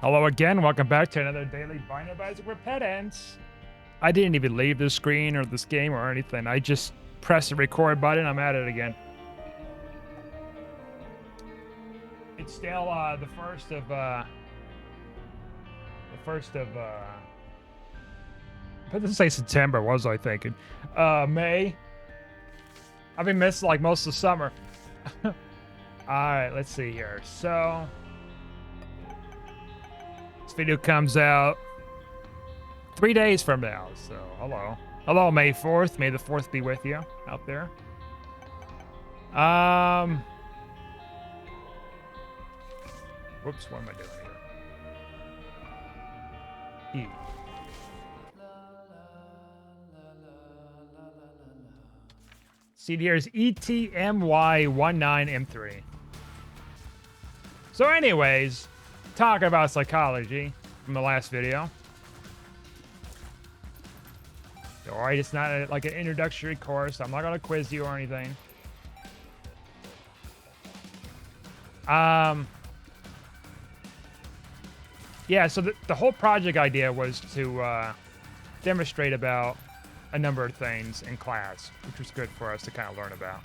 Hello again, welcome back to another daily Binder Basic Repentance. I didn't even leave this screen or this game or anything. I just pressed the record button, I'm at it again. It's still the first of I didn't say September, what was I thinking? May. I've been missing like most of the summer. Alright, let's see here. So this video comes out 3 days from now, so hello. Hello, May 4th. May the 4th be with you out there. Whoops, what am I doing here? E. See, here's ETMY19M3. So anyways, talking about psychology from the last video. Alright, it's not like an introductory course. I'm not going to quiz you or anything. Yeah, so the whole project idea was to demonstrate about a number of things in class, which was good for us to kind of learn about.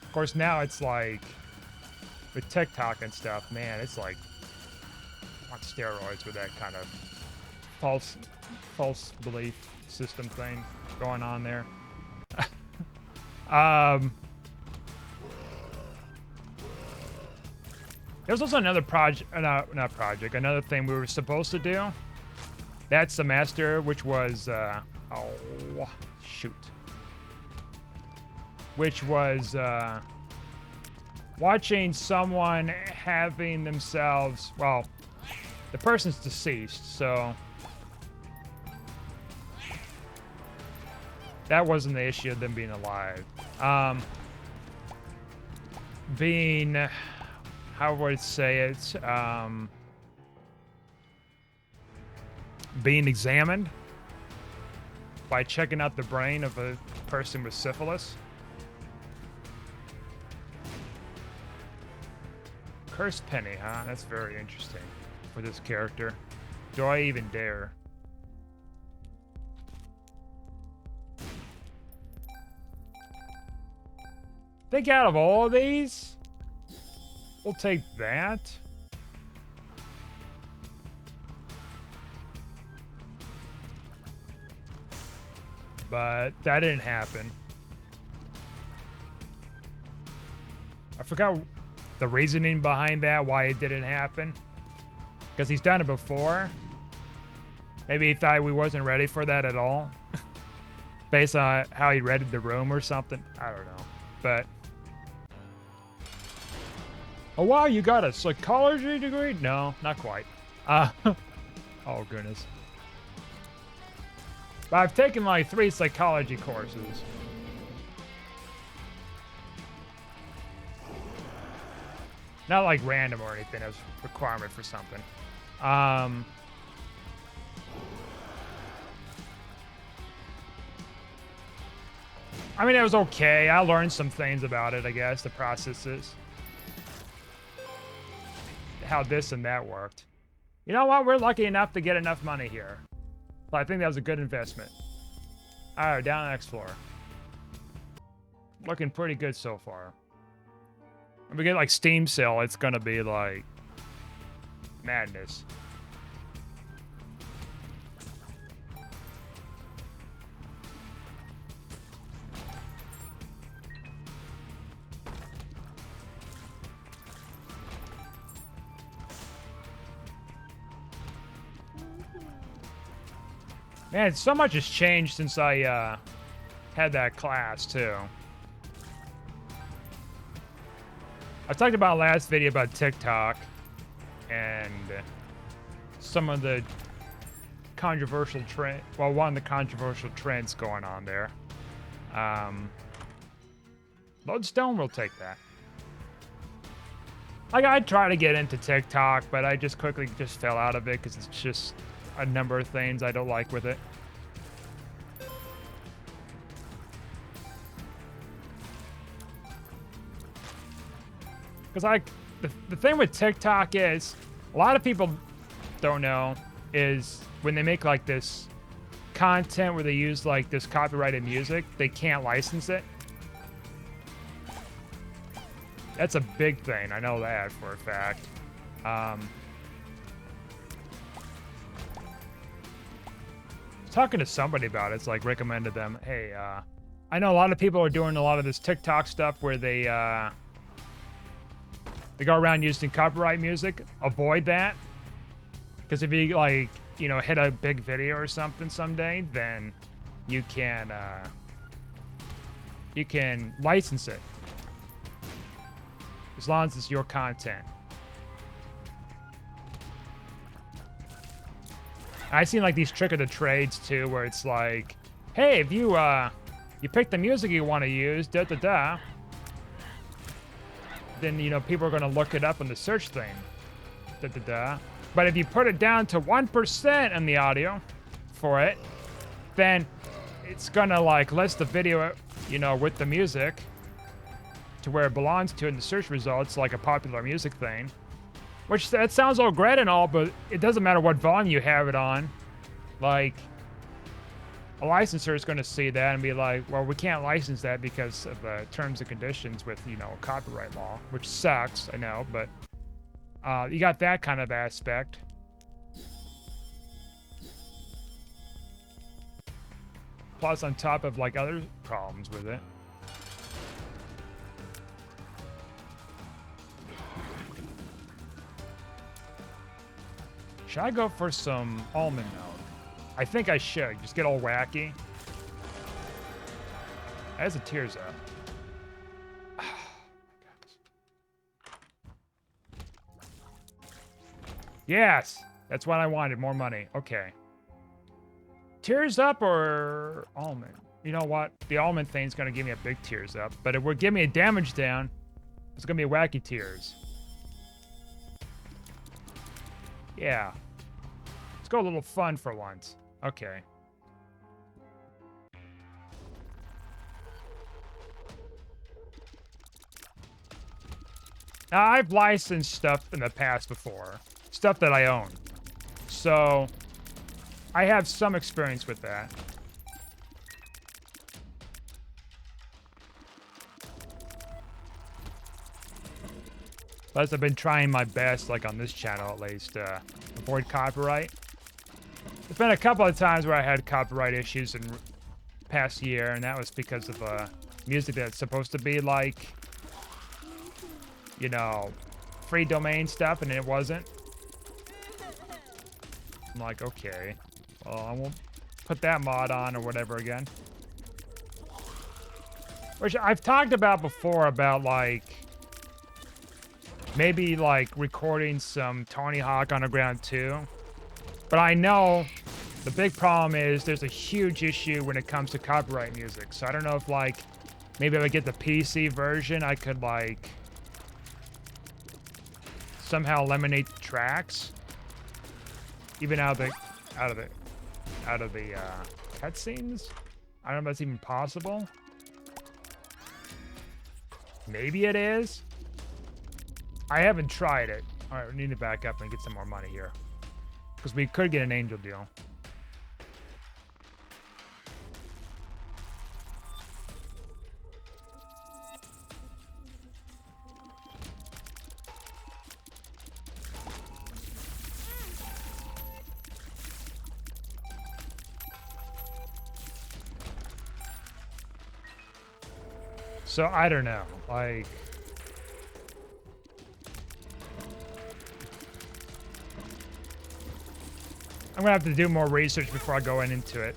Of course, now it's like, with TikTok and stuff, man, it's like on steroids with that kind of false belief system thing going on there. There was also another another thing we were supposed to do that semester, which was, which was, watching someone having themselves, well, the person's deceased, so that wasn't the issue of them being alive. Being, how would I say it? Being examined by checking out the brain of a person with syphilis. Cursed Penny, huh? That's very interesting for this character. Do I even dare? Think out of all of these, we'll take that. But that didn't happen. I forgot the reasoning behind that, why it didn't happen. Because he's done it before. Maybe he thought we wasn't ready for that at all. Based on how he read the room or something. I don't know. But oh wow, you got a psychology degree? No, not quite. Oh goodness. But I've taken like 3 psychology courses. Not like random or anything, it was a requirement for something. I mean, it was okay. I learned some things about it, I guess, the processes. How this and that worked. You know what? We're lucky enough to get enough money here. So I think that was a good investment. Alright, down to the next floor. Looking pretty good so far. If we get like Steam sale, it's gonna be like madness. Man, so much has changed since I had that class too. I talked about last video about TikTok and some of the controversial trend. Well, one of the controversial trends going on there. Lodestone will take that. Like, I try to get into TikTok, but I just quickly fell out of it because it's just a number of things I don't like with it. Because the thing with TikTok is a lot of people don't know is when they make like this content where they use like this copyrighted music, they can't license it. That's a big thing. I know that for a fact. Talking to somebody about it, it's like recommended them, hey, I know a lot of people are doing a lot of this TikTok stuff where they go around using copyright music. Avoid that. Because if you like, you know, hit a big video or something someday, then you can license it. As long as it's your content. I've seen like these trick of the trades too, where it's like, hey, if you pick the music you want to use, then you know people are gonna look it up in the search thing, But if you put it down to 1% in the audio for it, then it's gonna like list the video, you know, with the music to where it belongs to in the search results, like a popular music thing. Which, that sounds all great and all, but it doesn't matter what volume you have it on. Like, a licensor is going to see that and be like, well, we can't license that because of the terms and conditions with, you know, copyright law, which sucks, I know, but you got that kind of aspect. Plus, on top of, like, other problems with it. Should I go for some almond milk? I think I should. Just get all wacky. As it tears up. Yes! That's what I wanted. More money. Okay. Tears up or almond? You know what? The almond thing's gonna give me a big tears up. But it would give me a damage down. It's gonna be wacky tears. Yeah. Let's go a little fun for once. Okay. Now, I've licensed stuff in the past before. Stuff that I own. So, I have some experience with that. Plus, I've been trying my best, like on this channel at least, avoid copyright. There's been a couple of times where I had copyright issues in past year, and that was because of music that's supposed to be like, you know, free domain stuff, and it wasn't. I'm like, okay, well, I won't put that mod on or whatever again. Which I've talked about before about like, maybe like recording some Tony Hawk Underground 2. But I know the big problem is there's a huge issue when it comes to copyright music. So I don't know if like, maybe if I get the PC version, I could like somehow eliminate the tracks. Even out of the cutscenes? I don't know if that's even possible. Maybe it is. I haven't tried it. All right, we need to back up and get some more money here. Because we could get an angel deal. So, I don't know. Like... I'm gonna have to do more research before I go into it.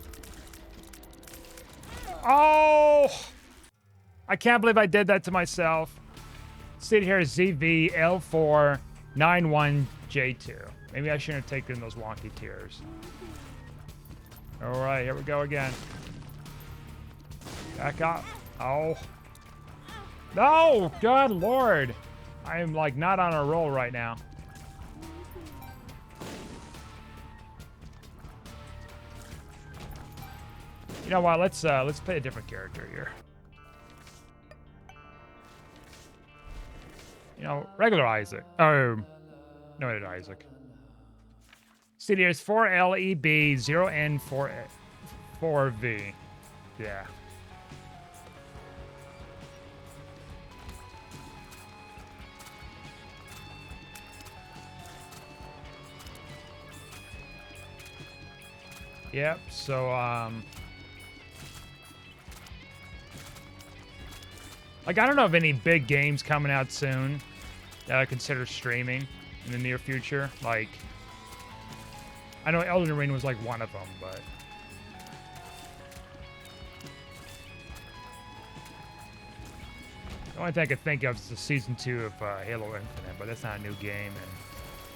Oh! I can't believe I did that to myself. See here, ZVL491J2. Maybe I shouldn't have taken those wonky tears. Alright, here we go again. Back up. Oh. No! Good lord! I am like not on a roll right now. You know what? Let's play a different character here. You know, regular Isaac. Oh, no, it Isaac. See, there's 4LEB, 0N4V. Yeah. Yep, so, like, I don't know of any big games coming out soon that I consider streaming in the near future. Like, I know Elden Ring was, like, one of them, but... The only thing I could think of is the Season 2 of Halo Infinite, but that's not a new game, and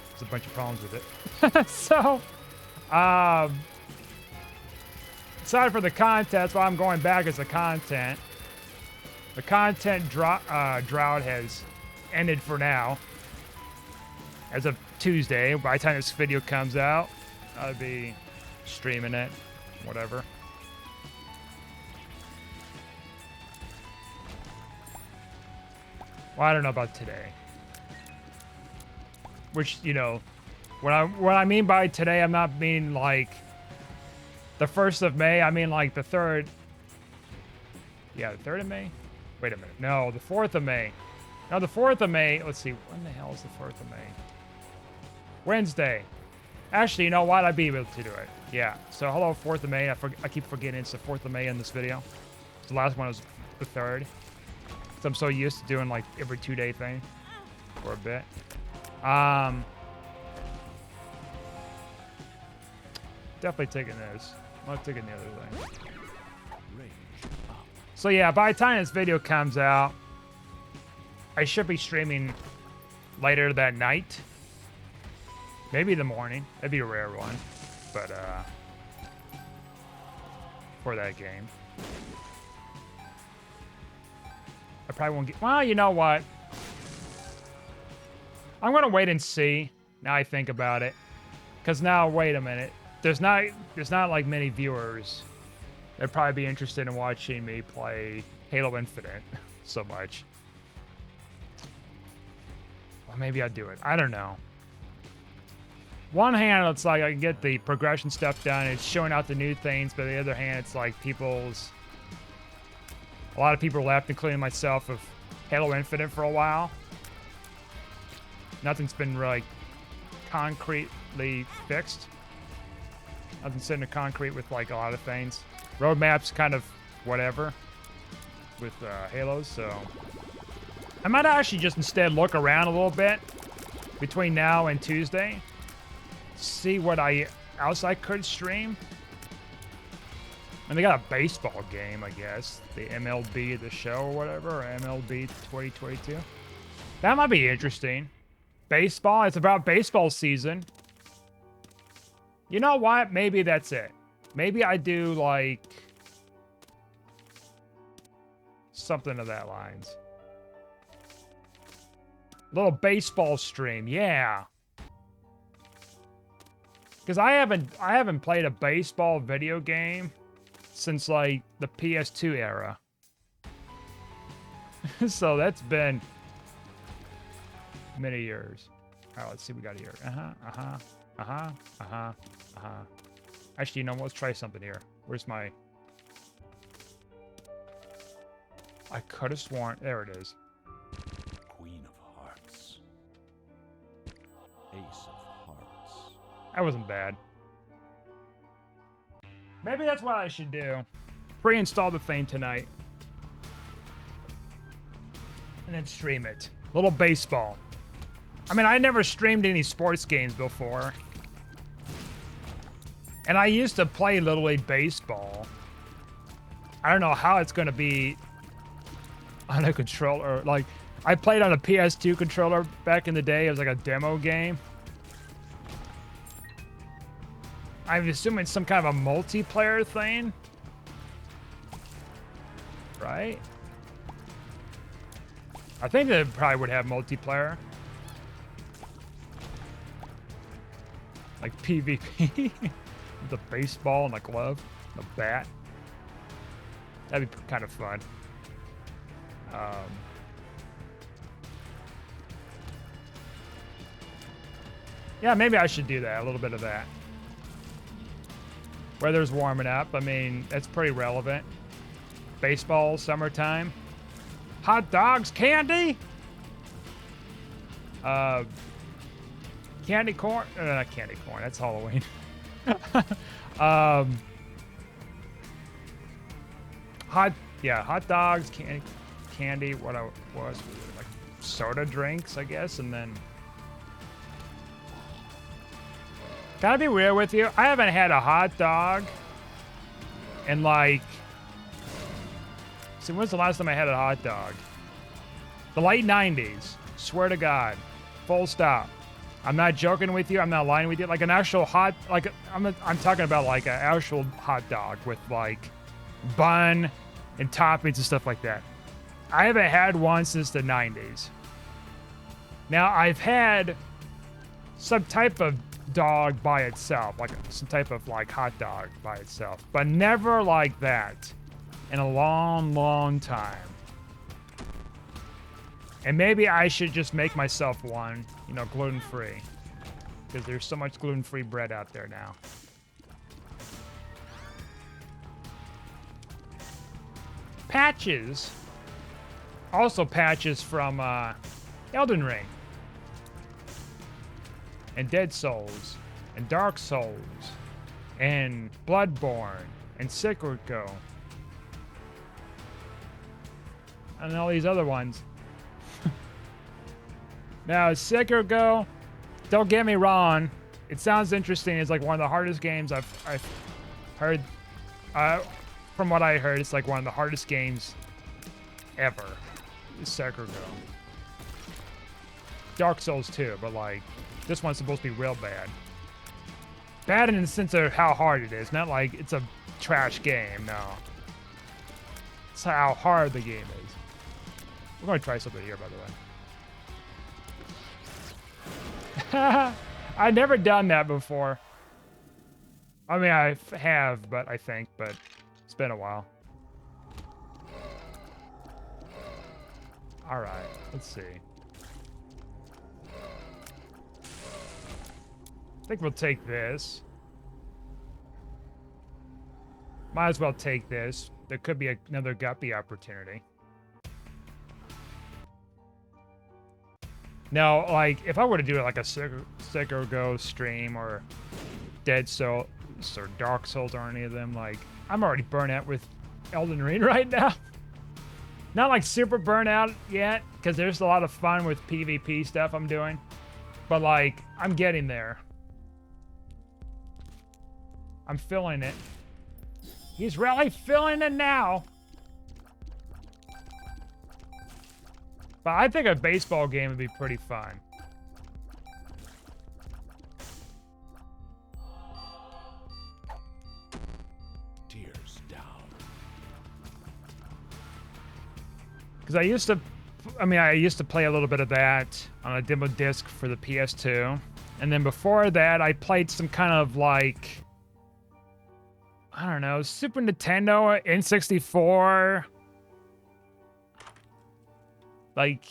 there's a bunch of problems with it. So, aside for the content, that's why I'm going back as the content. The content drought has ended for now. As of Tuesday, by the time this video comes out, I'll be streaming it, whatever. Well, I don't know about today. Which, you know, what I mean by today, I'm not meaning like the 1st of May. I mean like the 3rd. Yeah, the 3rd of May? Wait a minute. No, the 4th of May. No, the 4th of May. Let's see. When the hell is the 4th of May? Wednesday. Actually, you know what? I'd be able to do it. Yeah. So, hello, 4th of May. I keep forgetting it's the 4th of May in this video. The last one was the 3rd. So I'm so used to doing like every 2-day thing for a bit. Definitely taking this. I'm not taking the other thing. So yeah, by the time this video comes out, I should be streaming later that night. Maybe the morning. That'd be a rare one. But, for that game. I probably won't get... Well, you know what? I'm going to wait and see. Now I think about it. Because now, wait a minute. There's not like many viewers that'd probably be interested in watching me play Halo Infinite so much. Well, maybe I'd do it. I don't know. One hand, it's like I can get the progression stuff done. It's showing out the new things. But on the other hand, it's like a lot of people left, including myself, of Halo Infinite for a while. Nothing's been really concretely fixed. Nothing's set in concrete with like a lot of things. Roadmaps kind of whatever with Halos, so I might actually just instead look around a little bit between now and Tuesday. See what else I could stream. And they got a baseball game, I guess. The MLB The Show or whatever, or MLB 2022. That might be interesting. Baseball, it's about baseball season. You know what? Maybe that's it. Maybe I do, like, something of that lines. Little baseball stream, yeah. Because I haven't played a baseball video game since like the PS2 era. So that's been many years. All right, let's see what we got here. Actually, you know what? Let's try something here. Where's my... I could have sworn... There it is. Queen of Hearts. Ace of Hearts. That wasn't bad. Maybe that's what I should do. Pre-install the thing tonight. And then stream it. Little baseball. I mean, I never streamed any sports games before. And I used to play Little League Baseball. I don't know how it's going to be on a controller. Like, I played on a PS2 controller back in the day. It was like a demo game. I'm assuming it's some kind of a multiplayer thing. Right? I think they probably would have multiplayer. Like PvP. The baseball and the glove. The bat. That'd be kind of fun. Yeah, maybe I should do that. A little bit of that. Weather's warming up. I mean, that's pretty relevant. Baseball, summertime. Hot dogs, candy? Candy corn? Not candy corn. That's Halloween. Hot dogs, candy. What was like soda drinks, I guess, and then. Gotta be real with you. I haven't had a hot dog in like. See, when's the last time I had a hot dog? The late 90s. Swear to God. Full stop. I'm not joking with you. I'm not lying with you. Like an actual hot, like I'm talking about like an actual hot dog with like bun and toppings and stuff like that. I haven't had one since the 90s. Now I've had some type of dog by itself, like some type of like hot dog by itself, but never like that in a long, long time. And maybe I should just make myself one, you know, gluten-free, because there's so much gluten-free bread out there now. Patches. Also patches from Elden Ring. And Dead Souls. And Dark Souls. And Bloodborne. And Sekiro. And all these other ones. Now, Sekiro, don't get me wrong. It sounds interesting. It's like one of the hardest games I've heard. From what I heard, it's like one of the hardest games ever. Sekiro. Dark Souls too, but like this one's supposed to be real bad. Bad in the sense of how hard it is, not like it's a trash game. No, it's how hard the game is. We're gonna try something here, by the way. I've never done that before. I mean, I have, but it's been a while. All right, let's see. I think we'll take this. Might as well take this. There could be another guppy opportunity. Now, like, if I were to do like a Sekiro stream or Dead Souls or Dark Souls or any of them, like, I'm already burnt out with Elden Ring right now. Not like super burnt out yet, because there's a lot of fun with PvP stuff I'm doing. But like, I'm getting there. I'm feeling it. He's really feeling it now. But I think a baseball game would be pretty fun. Tears down. Because I used to play a little bit of that on a demo disc for the PS2. And then before that, I played some kind of like, I don't know, Super Nintendo, N64, like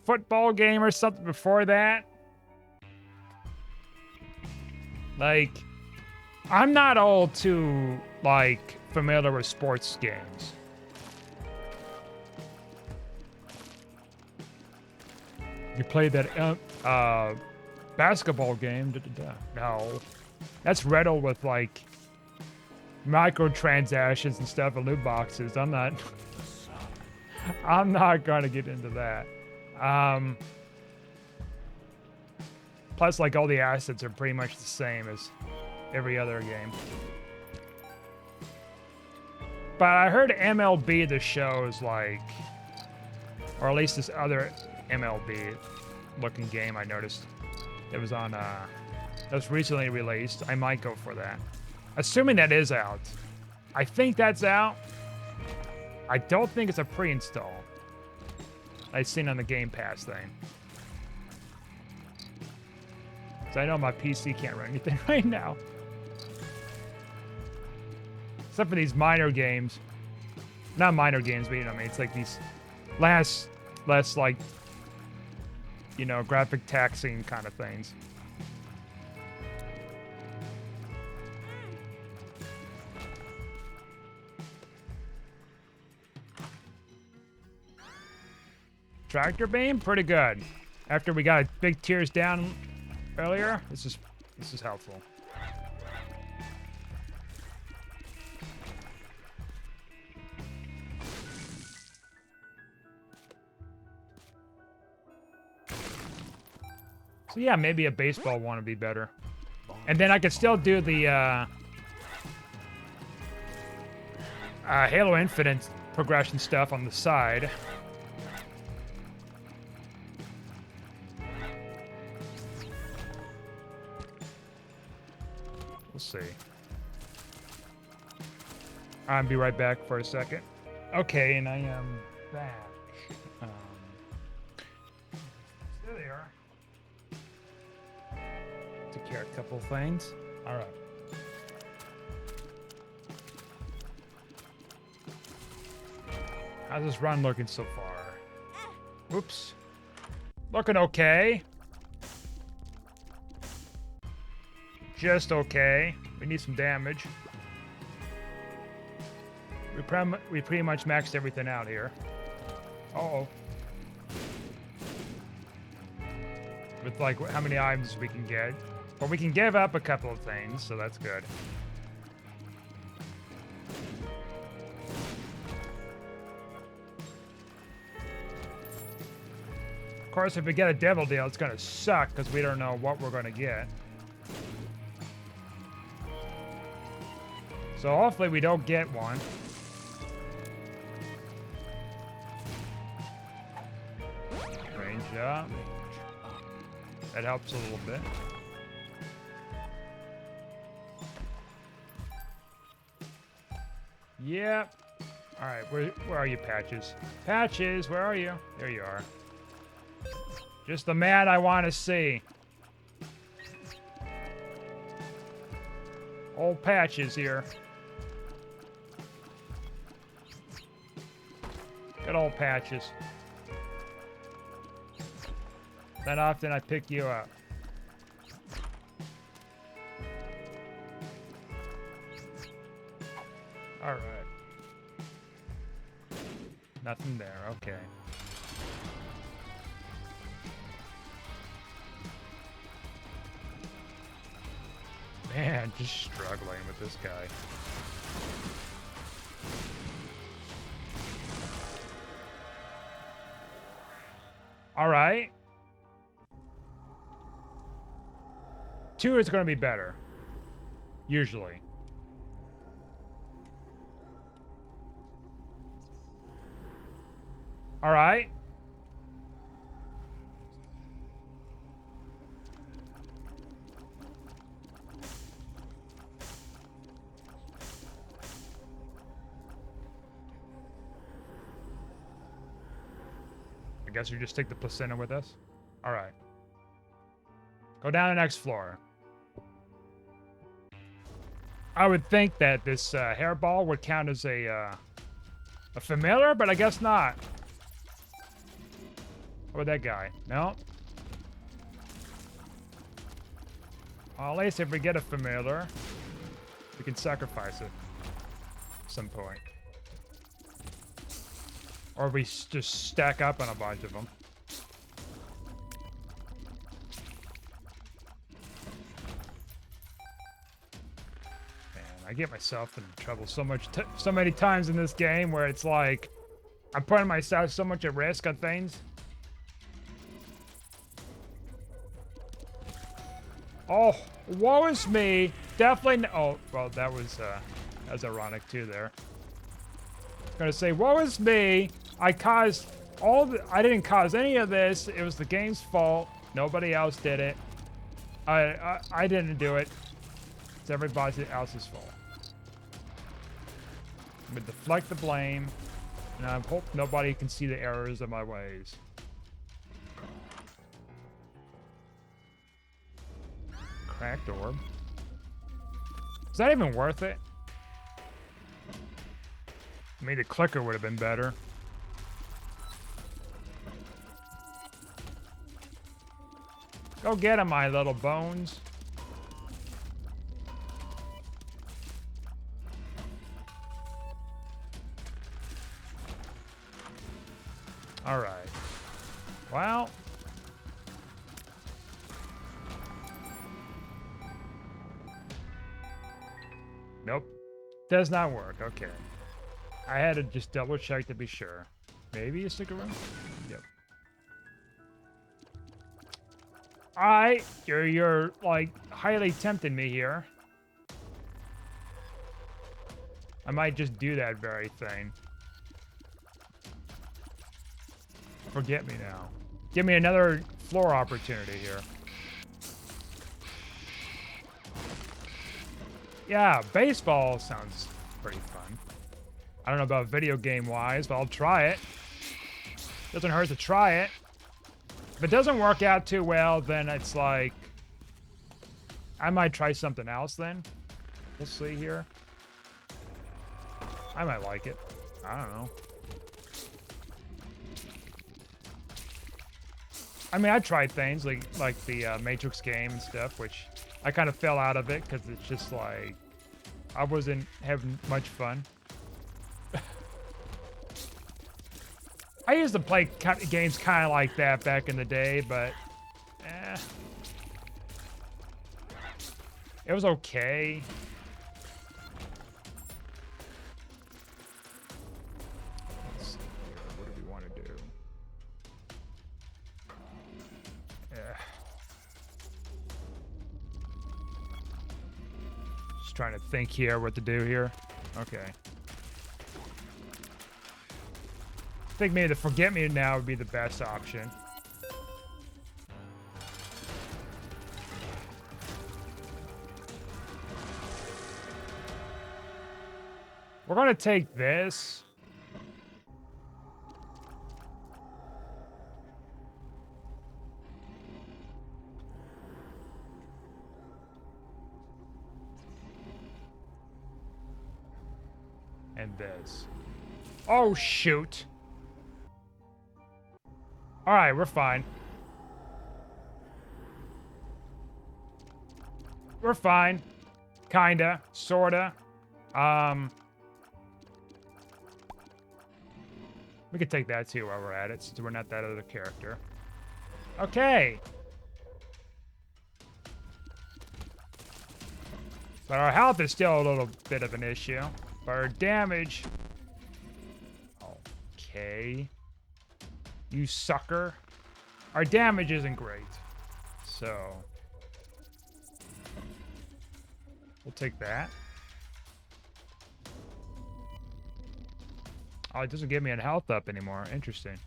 football game or something before that. Like, I'm not all too like familiar with sports games. You played that basketball game? No, that's riddled with like microtransactions and stuff and loot boxes. I'm not gonna get into that. Plus, like, all the assets are pretty much the same as every other game. But I heard MLB The Show is like, or at least this other MLB looking game I noticed it was on that was recently released. I might go for that, assuming that is out. I think that's out. I don't think it's a pre-install. I've seen on the Game Pass thing. So I know my PC can't run anything right now. Except for these minor games. Not minor games, but you know what I mean. It's like these less like, you know, graphic taxing kind of things. Tractor beam, pretty good. After we got a big tears down earlier, this is helpful. So yeah, maybe a baseball one would be better. And then I could still do the Halo Infinite progression stuff on the side. We'll see. I'll be right back for a second. Okay, and I am back. Still there. Took care of a couple of things. All right. How's this run looking so far? Oops. Looking okay. Just okay. We need some damage. We pretty much maxed everything out here. Uh-oh. With like how many items we can get. But we can give up a couple of things, so that's good. Of course, if we get a devil deal, it's gonna suck because we don't know what we're gonna get. So hopefully we don't get one. Range up. That helps a little bit. Yep. All right, where are you, Patches? Patches, where are you? There you are. Just the man I want to see. Old Patches here. Good old Patches. Not often I pick you up. All right. Nothing there, okay. Man, just struggling with this guy. All right. 2 is going to be better. Usually. All right. I guess you just take the placenta with us. All right. Go down the next floor. I would think that this hairball would count as a familiar, but I guess not. What about that guy? No. Well, at least if we get a familiar, we can sacrifice it at some point. Or we just stack up on a bunch of them. Man, I get myself in trouble so many times in this game where it's like I'm putting myself so much at risk on things. Oh, woe is me. Definitely. Oh, well, that was ironic too there. I was gonna say, woe is me. I didn't cause any of this. It was the game's fault. Nobody else did it. I didn't do it. It's everybody else's fault. I'm gonna deflect the blame, and I hope nobody can see the errors of my ways. Cracked orb. Is that even worth it? I mean, the clicker would have been better. Go get him, my little bones. All right. Well. Nope. Does not work. Okay. I had to just double check to be sure. Maybe a stick around? Yep. Alright. You're like highly tempting me here. I might just do that very thing. Forget me now. Give me another floor opportunity here. Yeah, baseball sounds pretty fun. I don't know about video game wise, but I'll try it. Doesn't hurt to try it. If it doesn't work out too well, then it's like I might try something else then. We'll see here. I might like it. I don't know. I mean, I tried things like the Matrix game and stuff, which I kind of fell out of it because it's just like I wasn't having much fun. I used to play games kind of like that back in the day, but it was okay. Let's see here. What do we want to do? Just trying to think here what to do here. Okay. I think maybe the Forget Me Now would be the best option. We're gonna take this. And this. Oh, shoot. All right, we're fine. We're fine. Kinda. Sorta. We could take that too while we're at it, since we're not that other character. Okay. But our health is still a little bit of an issue. But our damage... Okay. You sucker. Our damage isn't great. So... we'll take that. Oh, it doesn't give me a health up anymore. Interesting.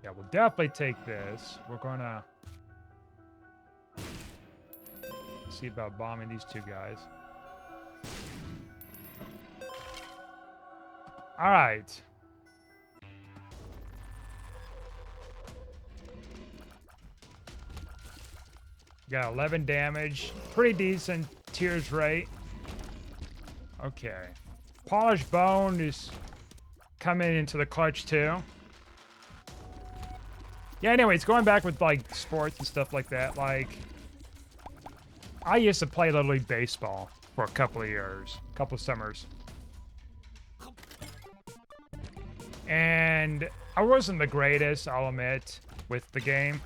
Yeah, we'll definitely take this. We're gonna see about bombing these two guys. All right. Got 11 damage. Pretty decent tears rate. Okay. Polished Bone is coming into the clutch too. Yeah, anyways, going back with like sports and stuff like that, like I used to play Little League Baseball for a couple of years, a couple of summers. And I wasn't the greatest, I'll admit, with the game.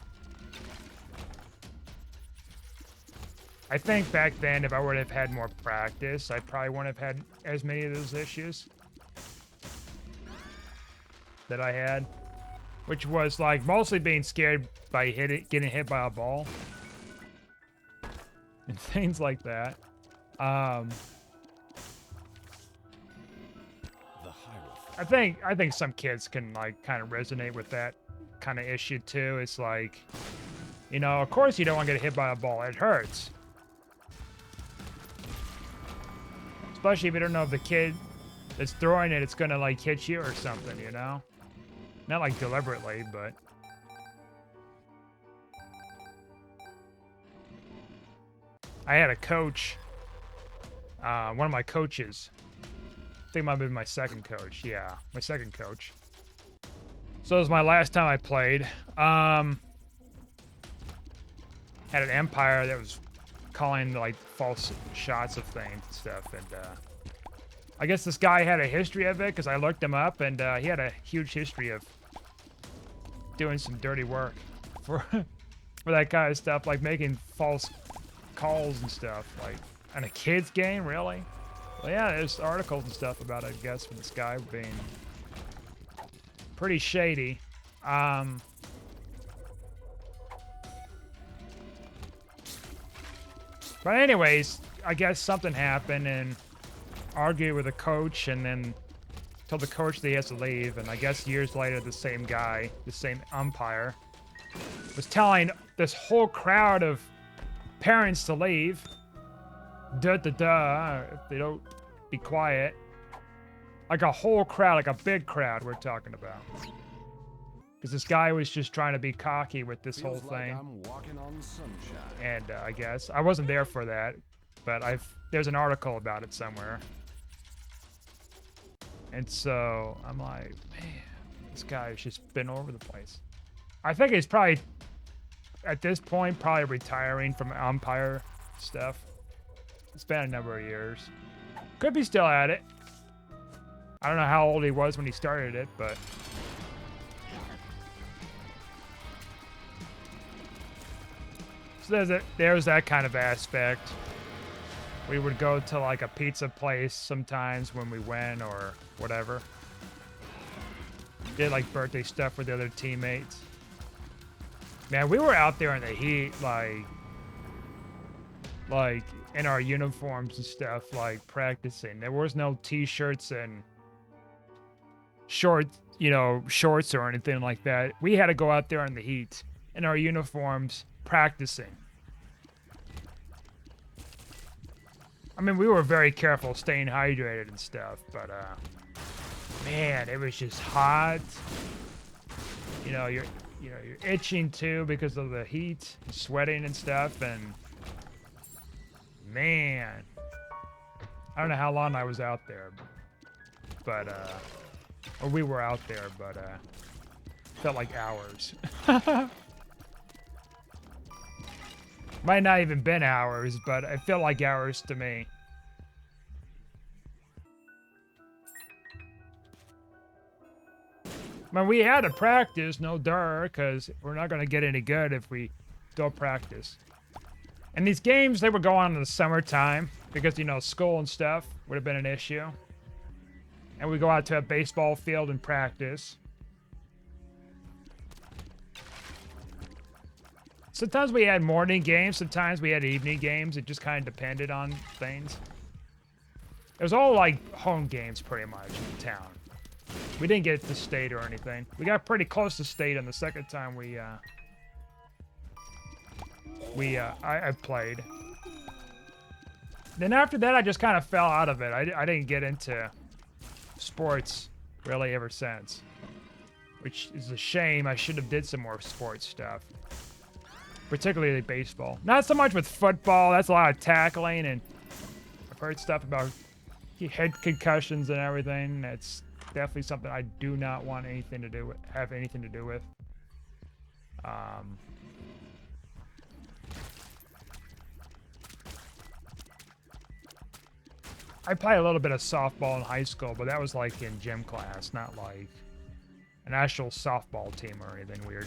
I think back then, if I would have had more practice, I probably wouldn't have had as many of those issues that I had, which was like mostly being scared by getting hit by a ball and things like that. I think some kids can like kind of resonate with that kind of issue too. It's like, you know, of course you don't want to get hit by a ball. It hurts. Especially if you don't know if the kid that's throwing it, it's gonna like hit you or something, you know? Not like deliberately, but... I had a coach, one of my coaches, I think it might have been my second coach, yeah, my second coach. So it was my last time I played. Had an umpire that was calling like false shots of things and stuff, and I guess this guy had a history of it because I looked him up, and he had a huge history of doing some dirty work for for that kind of stuff, like making false calls and stuff, like on a kid's game, really? Well, yeah, there's articles and stuff about it, I guess, for this guy being pretty shady. But anyways, I guess something happened and argued with the coach, and then told the coach that he has to leave. And I guess years later, the same guy, the same umpire, was telling this whole crowd of parents to leave. If they don't be quiet. Like a whole crowd, like a big crowd we're talking about. Because this guy was just trying to be cocky with this whole thing. I'm walking on sunshine. And I guess I wasn't there for that, but there's an article about it somewhere. And so I'm like, man, this guy's just been all over the place. I think he's probably at this point probably retiring from umpire stuff. It's been a number of years. Could be still at it. I don't know how old he was when he started it, but so there's that kind of aspect. We would go to like a pizza place sometimes when we went or whatever. Did like birthday stuff with the other teammates. Man, we were out there in the heat, like in our uniforms and stuff, like practicing. There was no t-shirts and shorts or anything like that. We had to go out there in the heat in our uniforms practicing. I mean, we were very careful staying hydrated and stuff, but man, it was just hot. You're itching too because of the heat, sweating and stuff, and man, I don't know how long I was out there, but or we were out there, but felt like hours. Might not even been hours, but it felt like hours to me. I mean, we had to practice, no duh, because we're not going to get any good if we don't practice. And these games, they were going on in the summertime because, school and stuff would have been an issue. And we go out to a baseball field and practice. Sometimes we had morning games, sometimes we had evening games. It just kind of depended on things. It was all like home games pretty much in town. We didn't get to state or anything. We got pretty close to state on the second time I played. Then after that, I just kind of fell out of it. I didn't get into sports really ever since, which is a shame. I should have did some more sports stuff. Particularly baseball. Not so much with football. That's a lot of tackling, and I've heard stuff about head concussions and everything. That's definitely something I do not want have anything to do with. I played a little bit of softball in high school, but that was like in gym class, not like an actual softball team or anything weird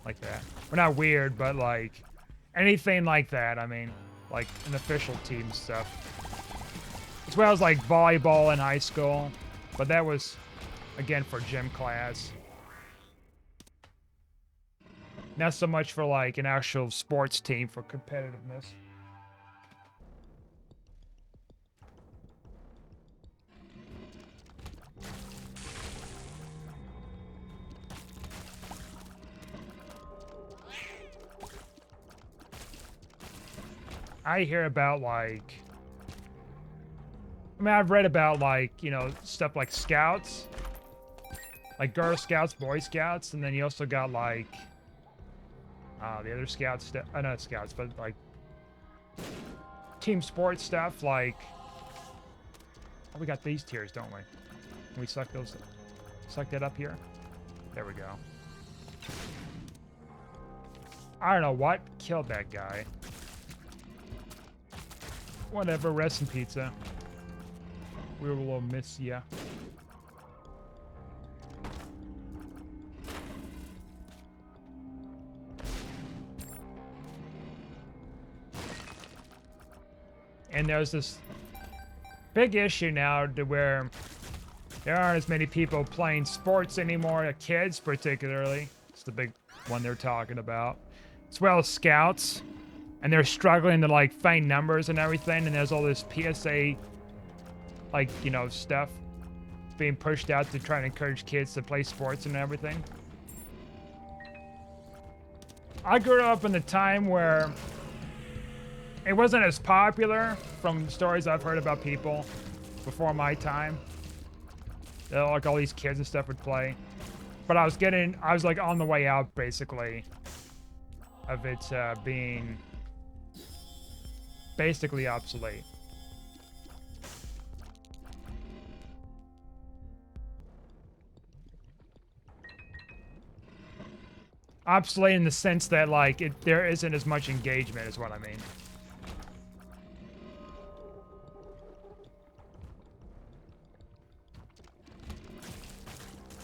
like that. Well, not weird, but like anything like that. I mean, like an official team stuff. As well as like volleyball in high school, but that was again for gym class. Not so much for like an actual sports team for competitiveness. I hear about like, I've read about like, stuff like scouts, like Girl Scouts, Boy Scouts, and then you also got like, the other scouts, not scouts, but like team sports stuff, like, we got these tiers, don't we? Can we suck that up here? There we go. I don't know what killed that guy. Whatever, rest in pizza. We will miss ya. And there's this big issue now to where there aren't as many people playing sports anymore, kids particularly. It's the big one they're talking about. As well as scouts. And they're struggling to like find numbers and everything. And there's all this PSA, like, you know, stuff being pushed out to try and encourage kids to play sports and everything. I grew up in the time where it wasn't as popular from stories I've heard about people before my time. Like all these kids and stuff would play. But I was like on the way out basically of it being basically obsolete. Obsolete in the sense that like there isn't as much engagement is what I mean.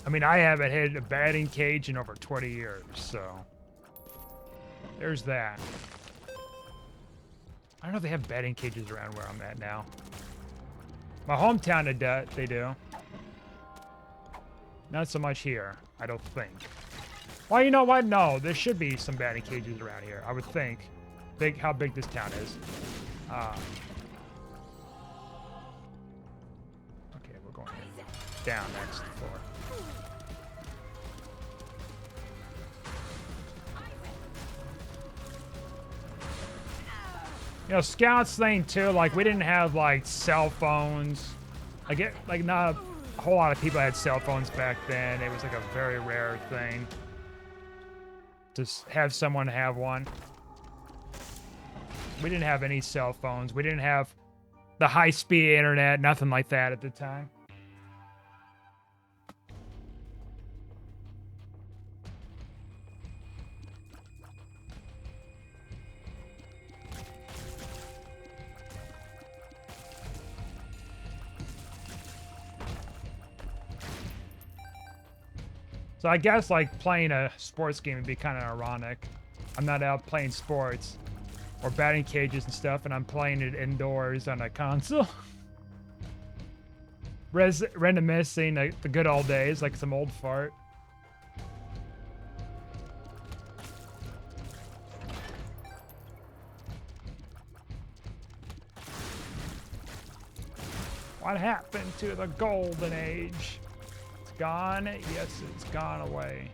I mean, I haven't hit a batting cage in over 20 years, so there's that. I don't know if they have batting cages around where I'm at now. My hometown, they do. Not so much here, I don't think. Well, you know what? No, there should be some batting cages around here, I would think. How big this town is. Okay, we're going down next floor. You know, scouts thing too, like we didn't have like cell phones. Like not a whole lot of people had cell phones back then. It was like a very rare thing to have someone have one. We didn't have any cell phones. We didn't have the high-speed internet, nothing like that at the time. So I guess like playing a sports game would be kind of ironic. I'm not out playing sports or batting cages and stuff, and I'm playing it indoors on a console. Reminiscing the good old days, like some old fart. What happened to the golden age? Gone? Yes, it's gone away.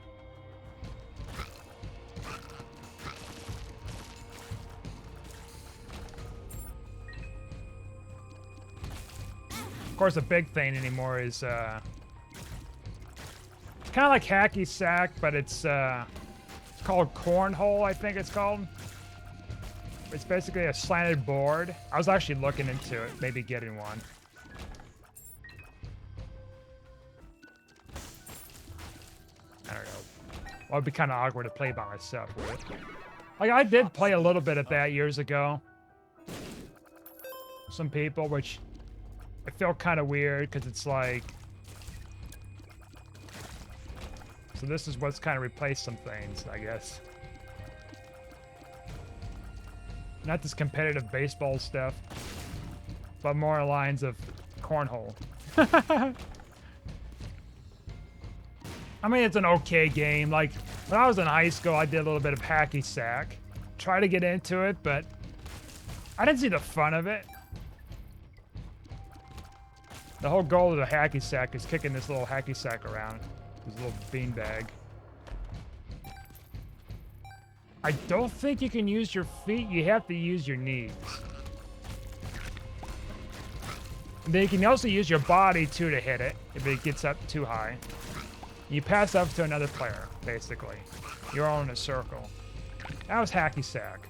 Of course, the big thing anymore is it's kind of like hacky sack, but it's called cornhole, I think it's called. It's basically a slanted board. I was actually looking into it, maybe getting one. I don't know. Well, it'd be kind of awkward to play by myself with it. Like, I did play a little bit of that years ago. Some people, which I feel kind of weird because it's like... So this is what's kind of replaced some things, I guess. Not this competitive baseball stuff, but more lines of cornhole. I mean, it's an okay game. Like, when I was in high school, I did a little bit of hacky sack. Try to get into it, but I didn't see the fun of it. The whole goal of the hacky sack is kicking this little hacky sack around. This little beanbag. I don't think you can use your feet. You have to use your knees. And then you can also use your body, too, to hit it if it gets up too high. You pass up to another player, basically. You're all in a circle. That was hacky sack.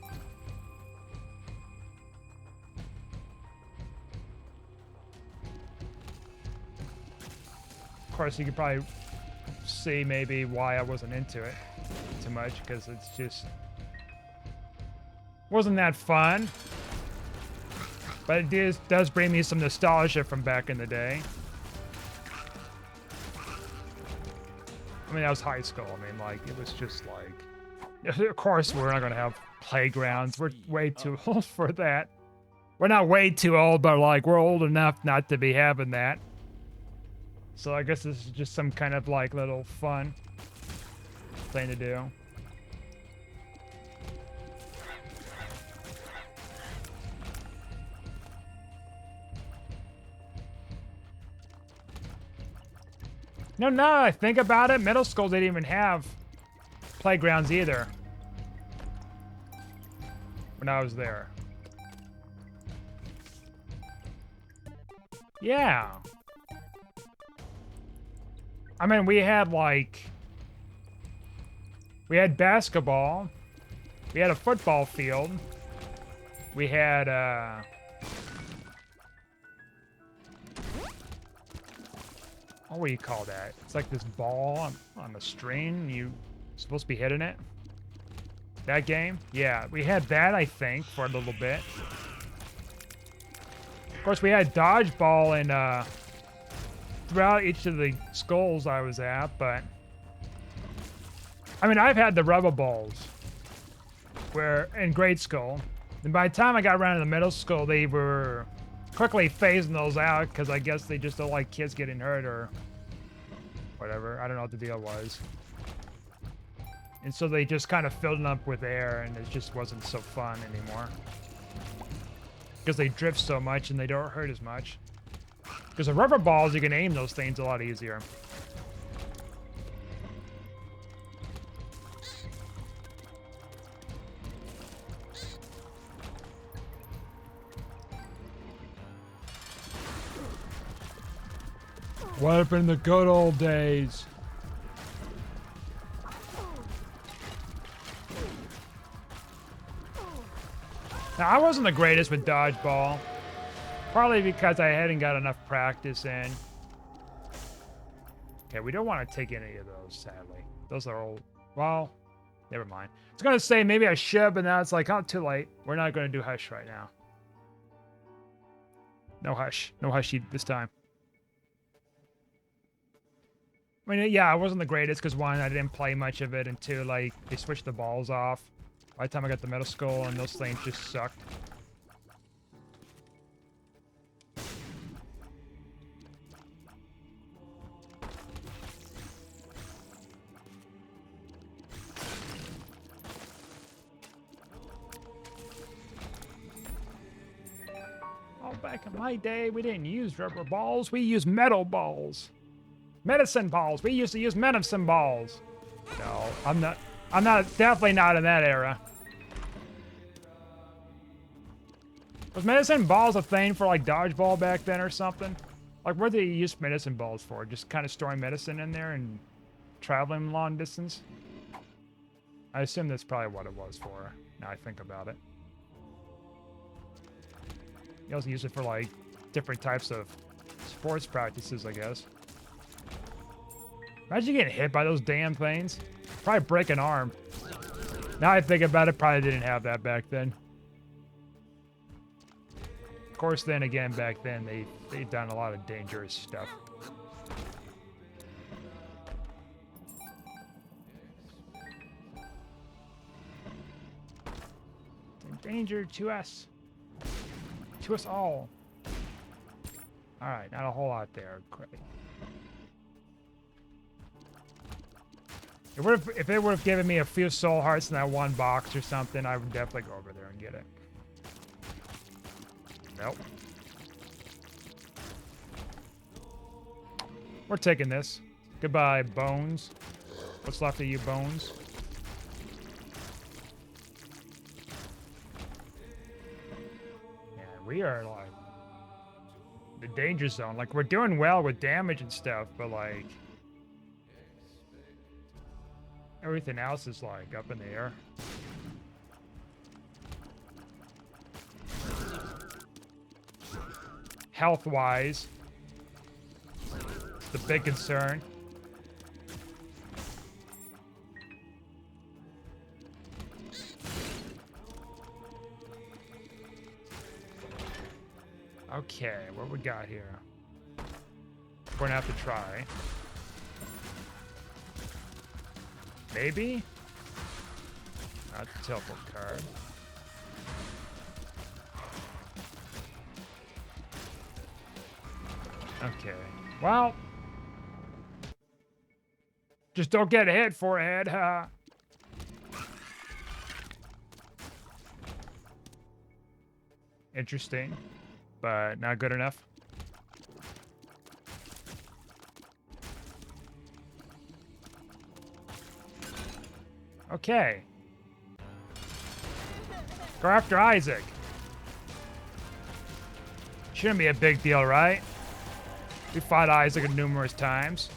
Of course, you could probably see maybe why I wasn't into it too much, because it's just wasn't that fun. But does bring me some nostalgia from back in the day. I mean, that was high school. I mean, like, it was just like... Of course, we're not going to have playgrounds. We're way too old for that. We're not way too old, but, like, we're old enough not to be having that. So I guess this is just some kind of, like, little fun thing to do. No, now I think about it, middle school didn't even have playgrounds either when I was there. Yeah. I mean, we had basketball, we had a football field, we had what do you call that? It's like this ball on a string. You're supposed to be hitting it. That game? Yeah, we had that, I think, for a little bit. Of course, we had dodgeball and throughout each of the schools I was at, but... I mean, I've had the rubber balls where in grade school. And by the time I got around to the middle school, they were quickly phasing those out because I guess they just don't like kids getting hurt or whatever. I don't know what the deal was. And so they just kind of filled them up with air and it just wasn't so fun anymore. Because they drift so much and they don't hurt as much. Because the rubber balls, you can aim those things a lot easier. What happened in the good old days? Now, I wasn't the greatest with dodgeball. Partly because I hadn't got enough practice in. Okay, we don't want to take any of those, sadly. Those are old. Well, never mind. I was going to say maybe I should, but now it's like, oh, too late. We're not going to do Hush right now. No Hush. No Hushy this time. I mean, yeah, I wasn't the greatest because, one, I didn't play much of it, and two, like, they switched the balls off by the time I got to middle school, and those things just sucked. Oh, back in my day, we didn't use rubber balls, we used metal balls. Medicine balls. We used to use medicine balls. No, I'm not, definitely not in that era. Was medicine balls a thing for like dodgeball back then or something? Like what did they use medicine balls for? Just kind of storing medicine in there and traveling long distance? I assume that's probably what it was for, now I think about it. You also use it for like different types of sports practices, I guess. Imagine getting hit by those damn things. Probably break an arm. Now I think about it, probably didn't have that back then. Of course, then again, back then, they'd done a lot of dangerous stuff. It's a danger to us. To us all. Alright, not a whole lot there. If it would have given me a few soul hearts in that one box or something, I would definitely go over there and get it. Nope. We're taking this. Goodbye, Bones. What's left of you, Bones? Yeah, we are like the danger zone. Like we're doing well with damage and stuff, but like everything else is like up in the air. Health-wise, it's the big concern. Okay, what we got here? We're gonna have to try. Maybe? Not the teleport card. Okay. Well. Just don't get hit, forehead, huh? Interesting, but not good enough. Okay. Go after Isaac. Shouldn't be a big deal, right? We fought Isaac numerous times.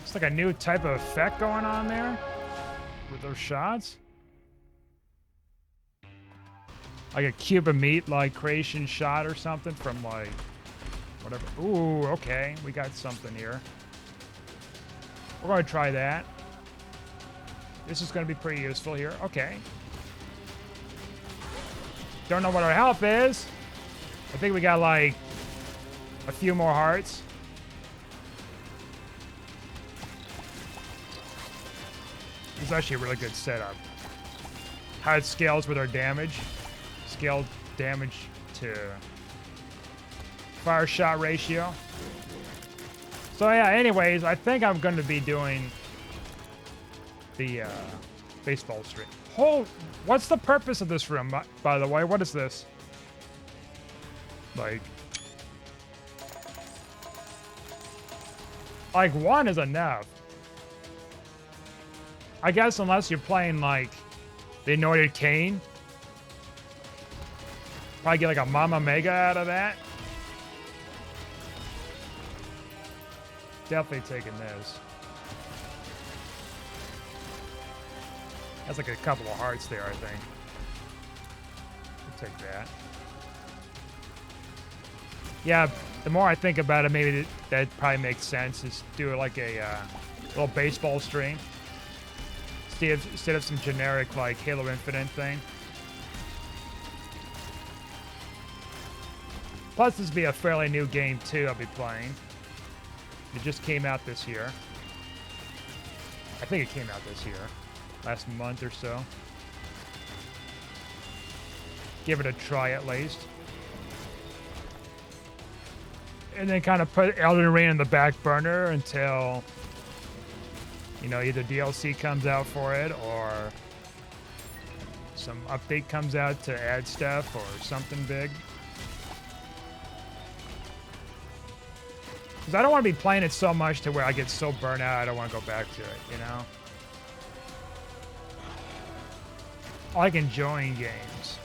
It's like a new type of effect going on there with those shots. Like a cube of meat, like creation shot or something from like whatever. Ooh, okay. We got something here. We're going to try that. This is going to be pretty useful here. Okay. Don't know what our health is. I think we got like a few more hearts. This is actually a really good setup. How it scales with our damage. Scale damage to fire shot ratio. So yeah, anyways, I think I'm going to be doing the baseball stream. What's the purpose of this room, by the way? What is this? Like one is enough. I guess unless you're playing like the Anointed Cane. Probably get like a Mama Mega out of that. Definitely taking this. That's like a couple of hearts there, I think. We'll take that. Yeah, the more I think about it, maybe that probably makes sense. Is do like a little baseball stream. Instead of some generic like Halo Infinite thing. Plus, this will be a fairly new game too. I'll be playing. It just came out this year. I think it came out this year, last month or so. Give it a try at least, and then kind of put Elden Ring in the back burner until, you know, either DLC comes out for it or some update comes out to add stuff or something big. Because I don't want to be playing it so much to where I get so burnt out I don't want to go back to it, you know? I like enjoying games.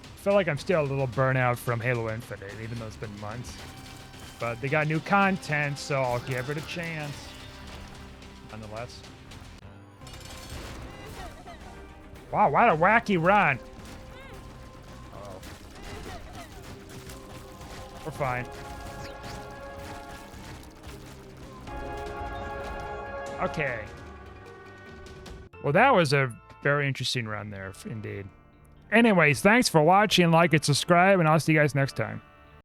I feel like I'm still a little burnt out from Halo Infinite, even though it's been months. But they got new content, so I'll give it a chance. Nonetheless. Wow, what a wacky run. Uh-oh. We're fine. Okay. Well, that was a very interesting run there, indeed. Anyways, thanks for watching, like and subscribe, and I'll see you guys next time.